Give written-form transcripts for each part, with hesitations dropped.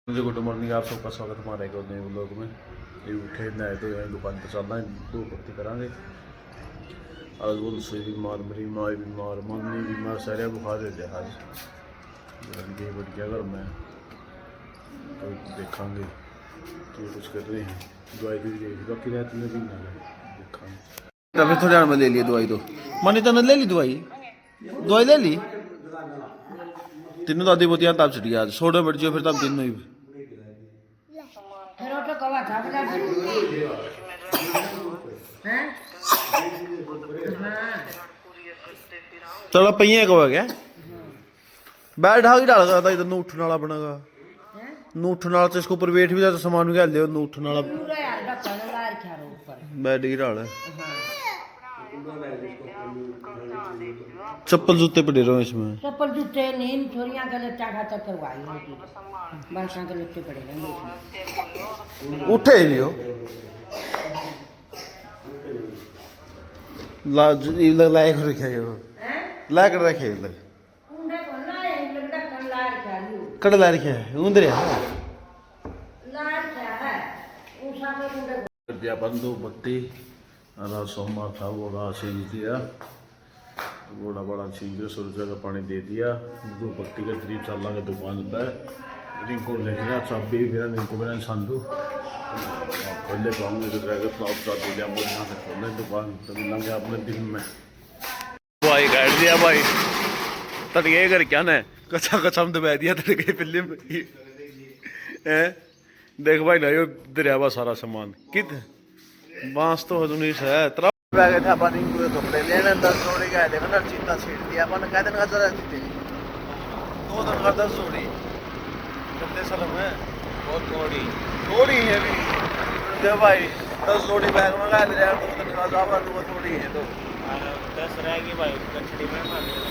मुझे good morning, आप सबका स्वागत हमारे एक नए व्लॉग में। ये उठे नए तो यहाँ दुकान पर चलना है, दो पत्ती करांगे। आज वो से बीमार, मेरी माँ बीमार, मम्मी बीमार, सारे बुखार रहते हैं आज। ये बढ़ गया घर में तो देखेंगे कि कुछ कर रहे हैं। दवाई दी गई बाकी रहती है भी ना देखेंगे। तभी थोड़ी देर में ले ली दवाई, तो मनी तो ले ली दवाई ले ली तीनों दादी बोतियाँ तब छुट्टी आज सोडे बढ़ जाओ फिर तब तीनों ही चलो पहिए को है क्या बैठ ढाक ही डाल था इधर नू उठने वाला बनेगा नू उठने वाला तो इसके ऊपर वेट भी जाता सामान भी ले नू उठने वाला बैठ ही डाल चप्पल जूते पड़े रहो इसमें चप्पल जूते नींद छोरियां गले चाखा तक करवाई होती बालका के लत्ते पड़े रहेंगे उठे ही लियो लाए कर रखे हो ला कर रखे उंडे कोना है लगड़ा कर लार क्या लियो कड़ ला रखे उंदर है लार क्या है उसा पे उंडे दिया बंदो बत्ती अरा सोमवार था वो रा सींच दिया बड़ा बड़ा छीन के सूरज का पानी दे दिया दो पत्ती के करीब चल लागे दुकान पर रिंको ले गया चाबी फिर रिंको मेरा संदू पहले पाऊंगे तो ड्राइवर फ्लॉप चाह दिया मुझे यहाँ से खोलने दुकान तो मिलेंगे अपने दिन में भाई काट दिया भाई तड़के कर क्या ना कच्चा कच्चा हम दबा दिया तड़के फिल्म देख भाई ना यो दरियावा सारा सामान कित बांस तो हजूनी से है गए थे अपन पूरे कपड़े लेने 10 जोड़ी गए थे ना चीता छीट दिया अपन कह दिन का जरा जीते 2 दिन का 10 जोड़ी कितने साल में बहुत थोड़ी है भी दे भाई 10 जोड़ी बैग में गए थे 2 दिन का जावा 2 थोड़ी है तो 10 रहेगी भाई कचड़ी में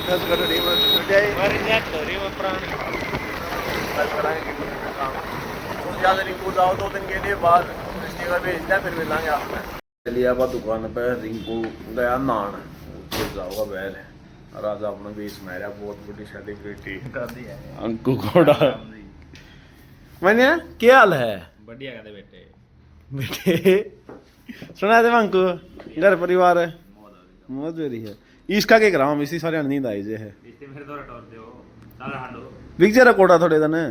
10 कटड़ी में छूट जाए हमारी जात धोरी में पुरानी बस कराएंगे काम कुछ ज़्यादा नहीं पूछ आओ 2 दिन के लिए बाद स्टिकर भेज दिया फिर मिलेंगे आपने लिया बा दुकान पे रिंकू गया नान जाओगा बैल और आज आपने भी मेरा बहुत बड़ी सेलिब्रिटी अंकु घोड़ा मैंने क्या हाल है बढ़िया कहते बेटे बेटे सुना दे अंकु घर परिवार है मौज मेरी है इसका के कराम इसी सारे नींद आई जे है इससे मेरे दौरा टोर दे चल हांडो बिक जरा कोड़ा थोड़े दने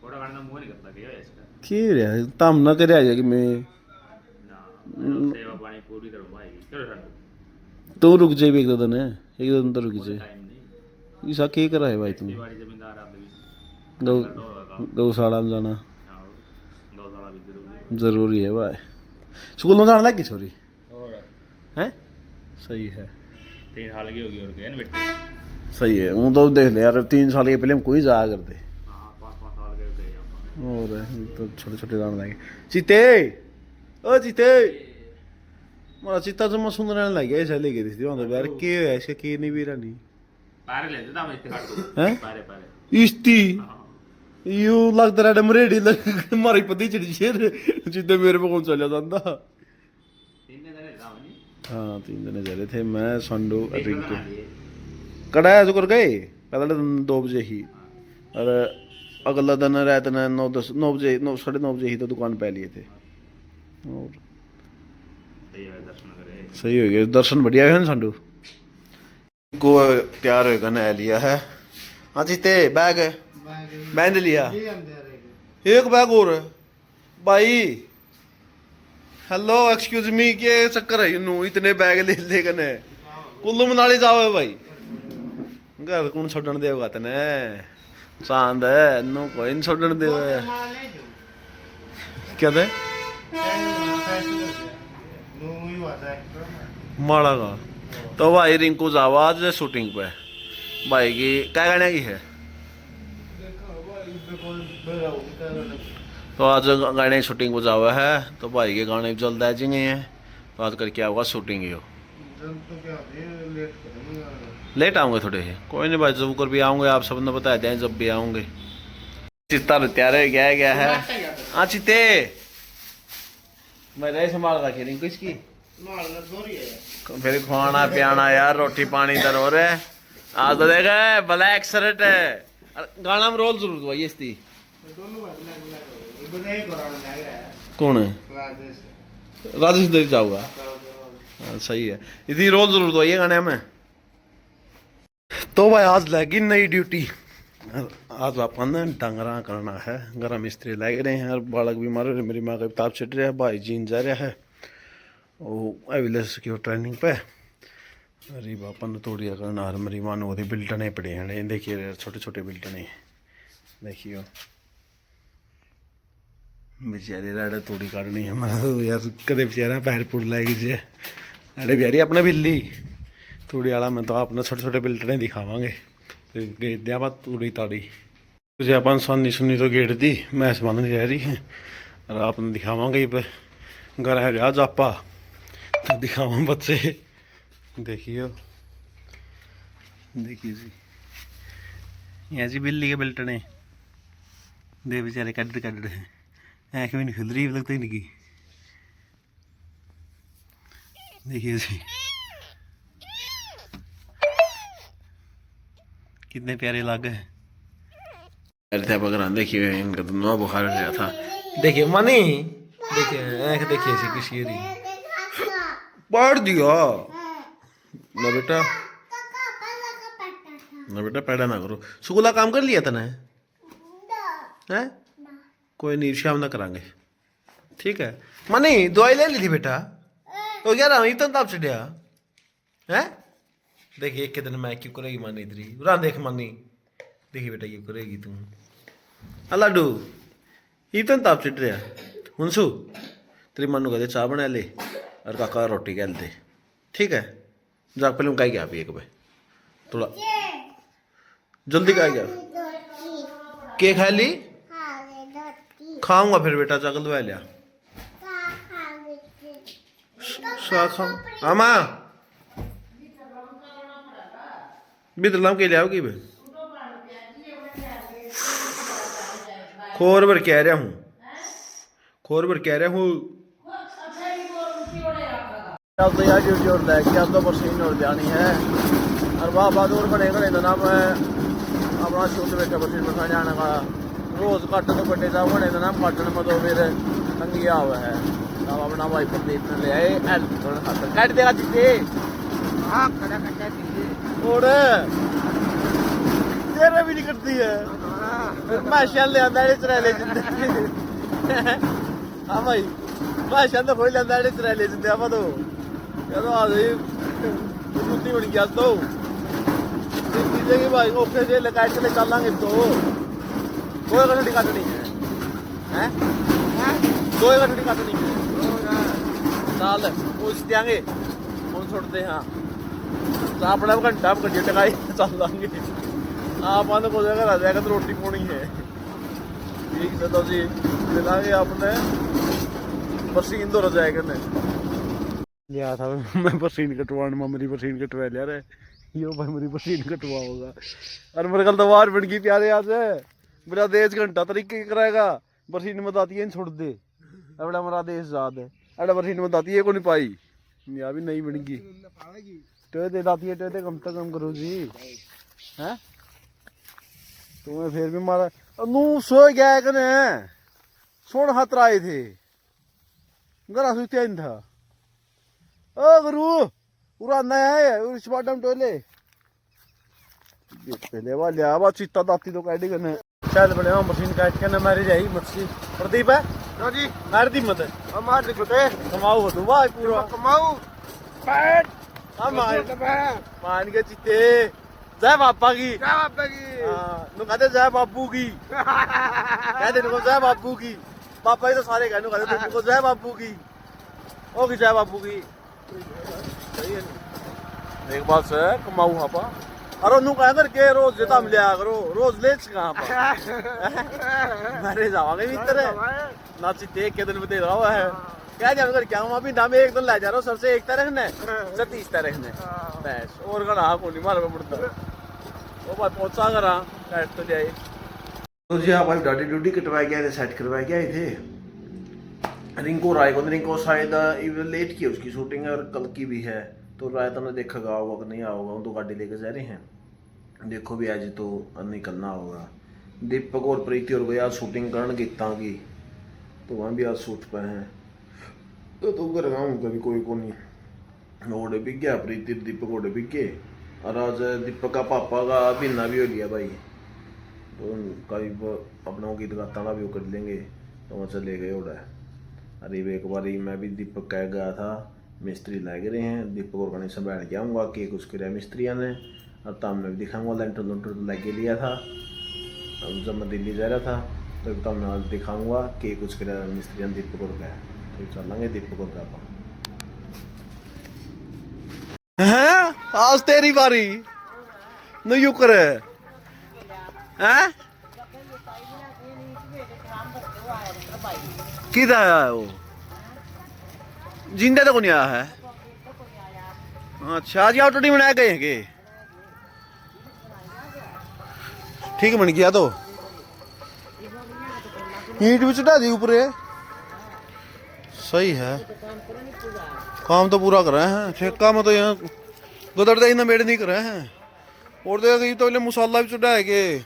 कोड़ा करना मुंह नहीं करता क्या इसका की रे तम न करे आ जाएगी मैं सेवा पानी पूरी करो भाई चलो हांडो तू रुक जाए एक दो ने एक दो तो रुक जाए टाइम नहीं इसका के करा है भाई तुम बाड़ी जमींदार आप भी गौशाला में जाना गौशाला भी जरूरी है भाई स्कूल में जाना लगी छोरी और हैं सही है 3 साल की होगी और क्या बेटे सही है वो तो देख ले यार 3 साल के पहले हम कोई जाया करते हां 5 साल के गए हम और तो छोटे छोटे जान लगे चीते ओ चीते मारा चीता जो मैं सुन रहने लग गया ऐसा लेके थी वहां तो यार के है ऐसे के नहीं भी रहनी पारे ले देता मैं इससे काट दो हैं पारे इस्ती यू लगता रहा मरेडी लग मारी पति चढ़ी शेर चीते मेरे पे कौन चला जाता 3 दिन रहे था नहीं हाँ 3 दिन चले थे मैं संडू रिंकू कड़ा जो कर गए पहले दिन 2 बजे ही और अगला दिन रात ने 9 बजे 9:30 बजे ही तो दुकान पे लिए थे और दर्शन करे सही हो गया दर्शन बढ़िया है ना संडू को तैयार होगा ना लिया है हाँ जीते बैग बैंड लिया एक बैग और भाई हेलो एक्सक्यूज मी के चक्कर है नू इतने बैग ले ले कने कुल्लू मनाली जाओ भाई घर कौन छोड़न देगा तने चांद है नू कोई नहीं छोड़न देगा क्या दे माड़ा का तो भाई रिंकू जावा आज शूटिंग पे भाई की क्या गाने की है तो आज गाने की शूटिंग पे जावा है तो भाई के गाने जल्द आ जाएंगे हैं तो आज करके आऊँगा शूटिंग ही हो लेट आऊँगे थोड़े ही कोई नहीं भाई जब कर भी आऊँगे आप सबने बता दें जब भी आऊँगे चित्ता तैयार हो गया है हाँ चित्ते मैं रही संभाल रखी रिंकू इसकी फिर खाना पियाना यार रोटी पानी इधर हो रहा है आज तो देखा ब्लैक शर्ट है गाना में रोल जरूर हुआ ये इसकी कौन है? राजेश देव जाऊंगा। हाँ, सही है। इतनी रोज जरूर तो ये गाने में। तो भाई आज लगी नई ड्यूटी। आज अपन ने डंगरा करना है। घर मिस्त्री लग रहे हैं और बालक बीमार हो रहे। मेरी माँ का किताब छिट रहा है, भाई जीन जा रहा है वो एविलेंस की ट्रेनिंग पे। अरे बापन ने तोड़िया करना और मेरी माँ ने बिल्टने पड़े हैं। देखिए छोटे छोटे बिल्टने देखियो बेचारे राडा तोड़ी काटनी है। मैं तो यार कदे बेचारा पैर पुड़ लाएगी जे अरे प्यारी अपने बिल्ली तोड़ी वाला। मैं तो अपने छोटे छोटे बिल्टने दिखावांगे गेट दिया बात तोड़ी ताड़ी तुझे अपन सानी सुनी तो गेट दी मैस बन नहीं रह रही है और आपने दिखावांगे पे घर है आज आपा तो दिखावा बच्चे। देखियो देखिए जी यहाँ जी बिल्ली के बिल्टने दे बेचारे कट रहे हैं। आँख भी नहीं खुल रही लगता ही नहीं की। देखिए जी कितने प्यारे लग गए। देखिए इनका तो नौ बुखार हो गया था। देखिए मनी देखिए आँख देखिए ऐसी किसी पढ़ दिया ना बेटा पैदा ना करो। स्कूल काम कर लिया था ना है कोई नहीं शाम ना करांगे ठीक है। मनी दवाई ले ली थी बेटा तो क्या रहा इतना ताप चढ़िया है। देखिए एक के दिन मैं क्यों करेगी मानी इधर ही देख मानी देखिए बेटा क्यों करेगी तुम लाडू इतना ताप चढ़ रहा हुनसू तेरी मानू कहते चाह बना ले और काका रोटी कह दे ठीक है। जाग पहले कही गया एक बार थोड़ा जल्दी कहा गया के खा ली खाऊंगा फिर बेटा जगल दवा लिया खाऊं आमा बिदलाम के लिया की खोर भर कह रहा हूँ खोर भर कह रहा हूँ। अब तो यार ड्यूटी और लैग अब तो मशीन और जानी है और वाह बहादुर बनेगा नहीं ना मैं अपना शुद्ध बैठा मशीन में जाने का रोज कट तो बड़े जाओ बने ना कटने में तो फिर तंगिया हुआ है। अब अपना भाई प्रदीप ने ले आए काट देगा दीजिए हाँ खड़ा कटा दीजिए और तेरा भी नहीं करती है फिर मैं ले आता है चरा ले हाँ भाई मैं तो खोल लेता है चरा ले जिंदे आप तो यार आ गई जूती बन गया तो कि भाई ओके जे लगाए चले चलांगे तो कोई घंटी काटनी है कोई घंटी काटनी है चाल पूछ देंगे कौन छोड़ते हाँ तो अपना घंटा घंटे टकाई चल लाएंगे आप आने को जगह आ जाएगा तो रोटी पानी है ठीक है तो जी मिलांगे आपने मशीन तो रह जाएगा ना लिया था मैं मशीन कटवाने में मेरी मशीन कटवा लिया रे यो भाई मेरी मशीन कटवा होगा और मेरे कल तो वार बन गई प्यारे आज मेरा देश घंटा तरीके कराएगा मशीन में दाती है छोड़ दे अबड़ा मेरा देश याद है अबड़ा मशीन में दाती है को नहीं पाई या भी नहीं बन गई तो दे दाती है तो कम से कम करो जी हैं तुम्हें फिर भी मारा नू सो गया कने सोन हाथ आए थे गरा सुते था ओ गुरु पूरा नया है उस बाडम टोले पहले वाले आवा चित्ता दाती तो काटी कने चल बड़े मशीन काट के ना मारी जाई मच्छी प्रदीप है हाँ जी मार दी मत मार दी कुते कमाऊ हो तू भाई पूरा कमाऊ बैठ हम मान के चित्ते जय बापा की हां नु कहते जय बापू की कहते नु जय बापू की पापा ही तो सारे कहने कहते तुमको जय बापू की ओ की जय बापू की सही है एक बात से कमाऊ हापा अरे नु कह करके रोज देता मिलिया करो रोज ले कहां पर मारे जावांगे मित्र नाची देख के दिन में दे रहा है क्या जान कर क्या हूं अभी नाम एक दिन ले जा रहा हूं सबसे एक तरह ने से 30 तरह ने बस और का ना कोनी मार में पड़ता ओ भाई पहुंचा करा काट तो जाए तो जी आप भाई डाटी ड्यूटी कटवा के आए थे सेट करवा के आए थे रिंको राय को रिंको शायद लेट की उसकी शूटिंग और कल की भी है तो राय तो देखा होगा कि नहीं आओगा तो गाड़ी लेके जा रहे हैं देखो भी आज तो निकलना होगा दीपक और प्रीति और भैया शूटिंग करन गीता की, तो वहाँ भी आज शूट पे हैं। तो घर गाँव कभी कोई को नहीं ओडे बिक गया, प्रीति दीपक ओडे बिक गए। और आज दीपक का पापा का महीना भी हो लिया भाई, तो कभी अपना गीत गाता का भी वो कर लेंगे, तो वहाँ चले गए ओडा। अरे एक बार मैं भी दीपक कह गया था मिस्त्री लग रहे हैं, दीपक और गणेश से बैठ के आऊँगा, केक उसके रहा मिस्त्रियों ने, और तब मैं भी दिखाऊँगा लेंटर लूंटर तो लग लिया था। अब जब मैं दिल्ली जा रहा था तो तब मैं आज दिखाऊँगा केक कुछ कर मिस्त्री ने दीपक और गया, तो चलेंगे दीपक और का। हैं आज तेरी बारी न यू करे हैं किधर आया है वो, जिंदा तो नहीं आया है। अच्छा आज ऑटो नहीं बनाया गए हैं के, ठीक बन गया तो ईंट भी चढ़ा दी ऊपर, सही है। काम तो पूरा कर रहे हैं, ठेका में तो यहाँ गुदरता ही मेड़ नहीं कर रहे हैं। और देखा तो मसाला भी चढ़ा है के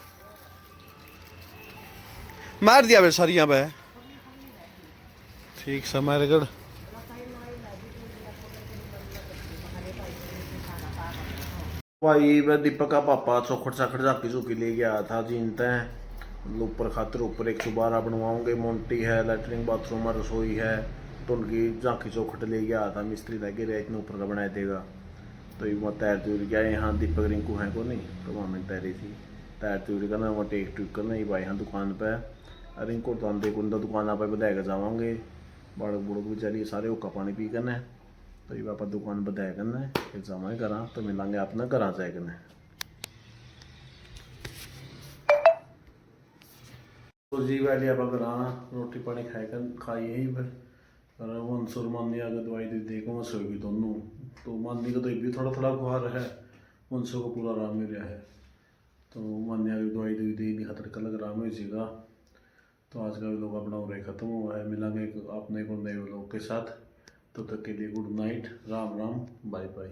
मार दिया सरिया पे, ठीक से मारेगढ़। भाई वह दीपक का पापा चौखट चाखट झाकी झूकी ले गया था जीनते हैं ऊपर खातर, ऊपर 112 बनवाओगे, मोन्टी है, लैट्रिन बाथरूम है, रसोई है, तो उनकी झांकी चौखट ले गया था मिस्त्री लगे रहे इतने ऊपर का बना देगा। तो ये तैर त्यूर गया, यहाँ दीपक रिंकू है को नहीं, तो वहाँ में तैरी थी तैर त्यूर करना, वहाँ टेक टूक करना ही भाई यहाँ दुकान पर। रिंकू तो हम देख उनका दुकान पर बधाएगा जावांगे, बड़क बुड़क बेचारी सारे हुक्का पानी पी करना है, तो ये आप दुकान बताया करना है, फिर जावाएँ घर तो मिलेंगे अपना घर जाए करना। तो जी बैठे आप घर रोटी पानी खाई यहीं पर, और मंसूर मानी आगे दवाई दी देखो सोएगी दोनों, तो मानी का तो एक भी थोड़ा थोड़ा बुखार है, मंसूर को पूरा आराम मिल रहा है, तो मानी आगे दवाई दी नहीं खतर कल आराम हो जाएगा। तो आज का लोग अपना उरे ख़त्म हुआ है, मिलेंगे अपने को नए लोग के साथ, तो तक के लिए good night, Ram Ram, bye bye.